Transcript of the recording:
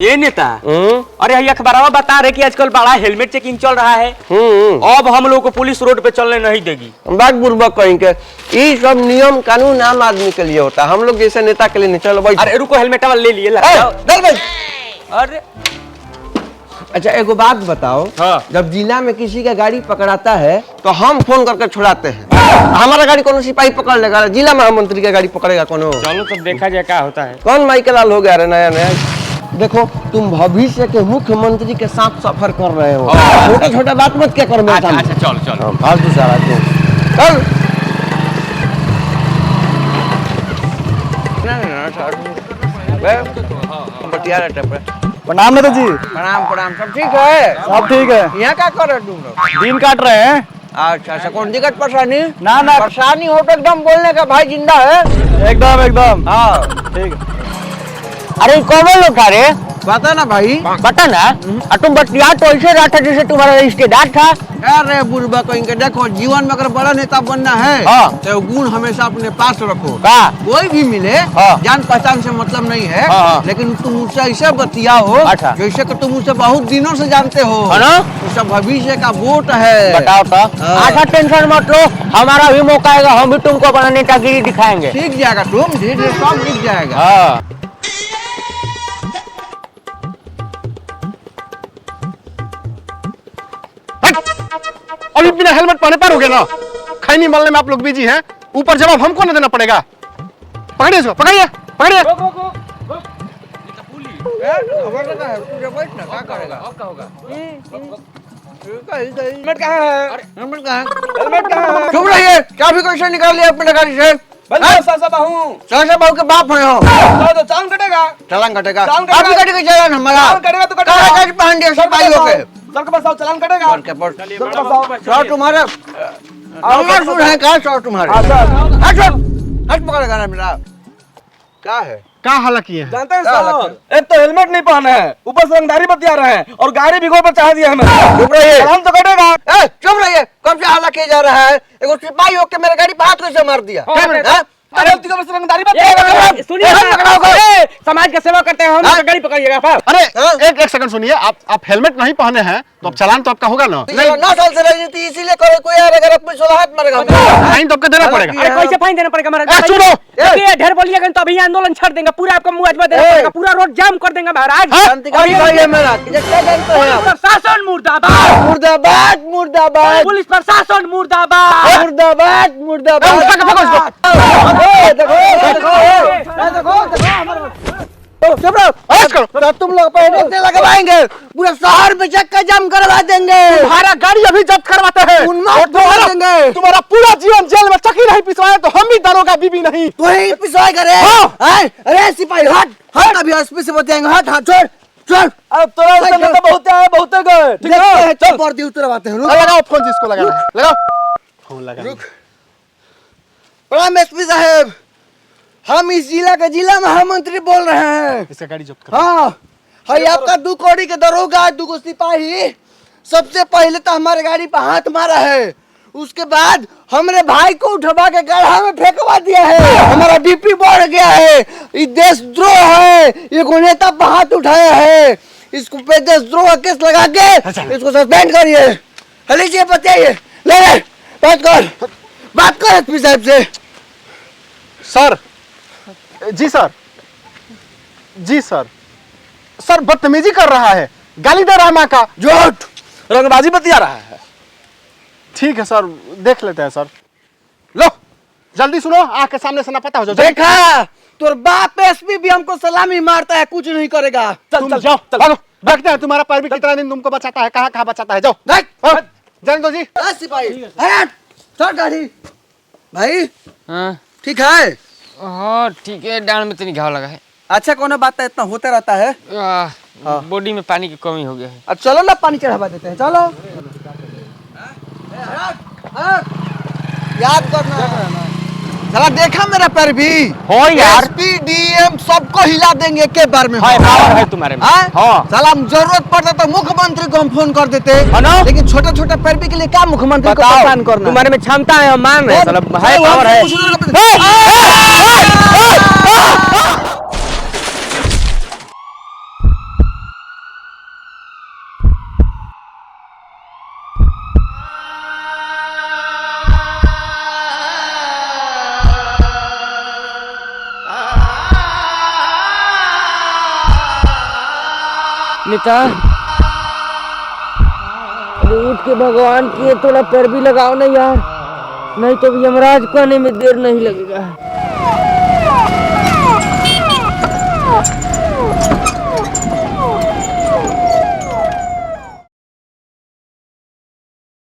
ये नेता अरे ये अखबार बता रहे कि आजकल बड़ा हेलमेट चेकिंग चल रहा है। अब हम लोग को पुलिस रोड पे चलने नहीं देगी। बात बुर्बक कहेंगे ये सब नियम कानून आम आदमी के लिए होता है, हम लोग जैसे नेता के लिए नहीं। चलो भाई अरे रुको हेलमेट वाला ले लिए अरे अच्छा एक बात बताओ, हाँ। जब जिला में किसी का गाड़ी पकड़ाता है तो हम फोन करके छुड़ाते हैं। हमारा गाड़ी कौन सिपाही पकड़ लेगा, जिला महामंत्री का गाड़ी पकड़ेगा कौन? चलो तब देखा जाए क्या होता है। कौन माइकल लाल हो गया रे नया नया। देखो तुम भविष्य के मुख्यमंत्री के साथ सफर कर रहे हो, छोटा छोटा बात मत क्या करो। अच्छा चलो चलो फालतू सारा तुम चल। प्रणाम नेता जी। प्रणाम प्रणाम, सब ठीक है? सब ठीक है। यहाँ क्या कर रहे तुम लोग? दिन काट रहे हैं। अच्छा अच्छा, कौन दिक्कत परेशानी? ना ना परेशानी हो तो एकदम बोलने का, भाई जिंदा है एकदम एकदम। हाँ ठीक है। अरे कौन लोग रे? बता ना भाई, बता ना। तुम बतिया तो ऐसे रहा था जैसे तुम्हारा रिश्तेदार था। अरे बुढ़बा कहेंगे, देखो जीवन में अगर बड़ा नेता बनना है तो गुण हमेशा अपने पास रखो। कोई भी मिले जान पहचान से मतलब नहीं है, लेकिन तुम मुझसे ऐसे बतियाओ जैसे कि तुम मुझसे बहुत दिनों से जानते हो, तो सब भविष्य का वोट है। बताओ तो। अच्छा टेंशन मत लो, हमारा भी मौका आएगा, हम भी तुमको अपना नेतागिरी दिखाएंगे। सीख जाएगा तुम, धीरे धीरे सब सीख जाएगा। अभी बिना हेलमेट पहने पार हो गया ना, खैनी मलने में आप लोग बिजी हैं, ऊपर जवाब हमको ना देना पड़ेगा। पकड़िए इसको, पकड़िए पकड़िए। हेलमेट कहाँ है? हेलमेट कहाँ है? हेलमेट कहाँ है? चुप रहिए, चाबी कैसे निकाल लिया अपने गाड़ी से? सासा बहू के बाप है हो तो चालान कटेगा। चालान कटेगा, आपकी गाड़ी का चालान हमारा कटेगा तो कटेगा। गाड़ी पहन दिया सिपाही हो के, सबके पास चालान कटेगा। सर तुम्हारे अल्लाह सुन है का? सर तुम्हारे हट पकड़ेगा ना मेरा। क्या है, क्या हालत किए हैं? जानते हैं साहब, एक तो हेलमेट नहीं पहने हैं, ऊपर से रंगदारी बतिया रहे हैं और गाड़ी भी गोल पर चढ़ा दिया हमें। चुप रहिए, चालान तो कटेगा। चुप रहिए, कब से हल्ला किया जा रहा है? एक सिपाही होके मेरे गाड़ी पे हाथ कैसे मार दिया? अरे रंगदारी बतिया सुनिए, समाज का सेवा करते हैं हम, गाड़ी पकड़िएगा। अरे एक सेकंड सुनिए, आप हेलमेट नहीं पहने हैं तो अब चालान तो आपका होगा ना? 9 साल से राजनीति इसीलिए करे, कोई अगर अपने 16 हाथ मारेगा फाइन तो आपको देना पड़ेगा। अरे कैसे फाइन देना पड़ेगा हमारा? सुनो, ढेर बोलिएगा तो अभी आंदोलन छड़ देंगे, पूरा आपका मुआवजा देना पड़ेगा, पूरा रोड जाम कर देंगे महाराज। क्रांतिकारी भाई है मेरा, क्या जानते हैं आप? प्रशासन मुर्दाबाद, मुर्दाबाद मुर्दाबाद, पुलिस प्रशासन मुर्दाबाद, मुर्दाबाद मुर्दाबाद। तुम लोग पहले लगवाएंगे, पूरा शहर में चक्का जाम करवा देंगे। तुम्हारा गाड़ी अभी जब्त करवाते हैं, तुम्हारा पूरा जीवन जेल में चक्की नहीं पिसवाए तो हम भी दरोगा बीबी नहीं। तो ही पिसवाए करे। अरे सिपाही हट हट, अभी एसपी से बताएंगे। हट हट छोड़ छोड़। अब तो बहुत है, बहुत गए। ठीक है चल पर्दी उतरवाते हैं। लगाओ फोन, जिसको लगाओ फोन लगा। प्रणाम एसपी साहब, हम इस जिला के जिला महामंत्री बोल रहे हैं। इसका गाड़ी जब्त कर। हाँ है आपका 2 कौड़ी के दरोगा, 2 सिपाही। सबसे पहले तो हमारे गाड़ी पर हाथ मारा है, उसके बाद हमारे भाई को उठवा के गड्ढा में फेंकवा दिया है। हमारा बीपी बढ़ गया है, ये देशद्रोह है, ये नेता पर हाथ उठाया है, इसको पे देशद्रोह केस लगा के इसको सस्पेंड करिए। लीजिए बताइए, ले बात कर एसपी साहब से। सर जी सर, जी सर, सर बदतमीजी कर रहा है, गाली दे रहा है माँ का। झूठ, रंगबाजी बतिया रहा है। ठीक है सर, देख लेते हैं सर। लो जल्दी सुनो, आँख के सामने से ना पता हो जाओ। देखा तोर बाप एसपी भी हमको सलामी मारता है, कुछ नहीं करेगा। चल जाओ, देखते हैं तुम्हारा पैर भी कितना दिन तुमको बचाता है, कहाँ कहाँ बचाता है। जाओ जाने दो जी। सिपाही हट गाड़ी। भाई ठीक है? हाँ ठीक है, डांड में तो नहीं घाव लगा है। अच्छा कौन बात है, इतना होता रहता है। बॉडी में पानी की कमी हो गया है। अब चलो ना पानी चढ़ावा देते हैं, चलो। याद करना, चला देखा मेरा पैर भी हो यार, एसपी डीएम सबको हिला देंगे के बार में। है तुम्हारे में। साला जरूरत पड़ता तो मुख्यमंत्री को हम फोन कर देते, लेकिन छोटे छोटे पैर भी के लिए क्या मुख्यमंत्री को परेशान करना? तुम्हारे में क्षमता है, हम मान रहे हैं, पावर है। नेता, अरे उठ के भगवान की थोड़ा पैर भी लगाओ ना यार, नहीं तो यमराज को आने में देर नहीं लगेगा।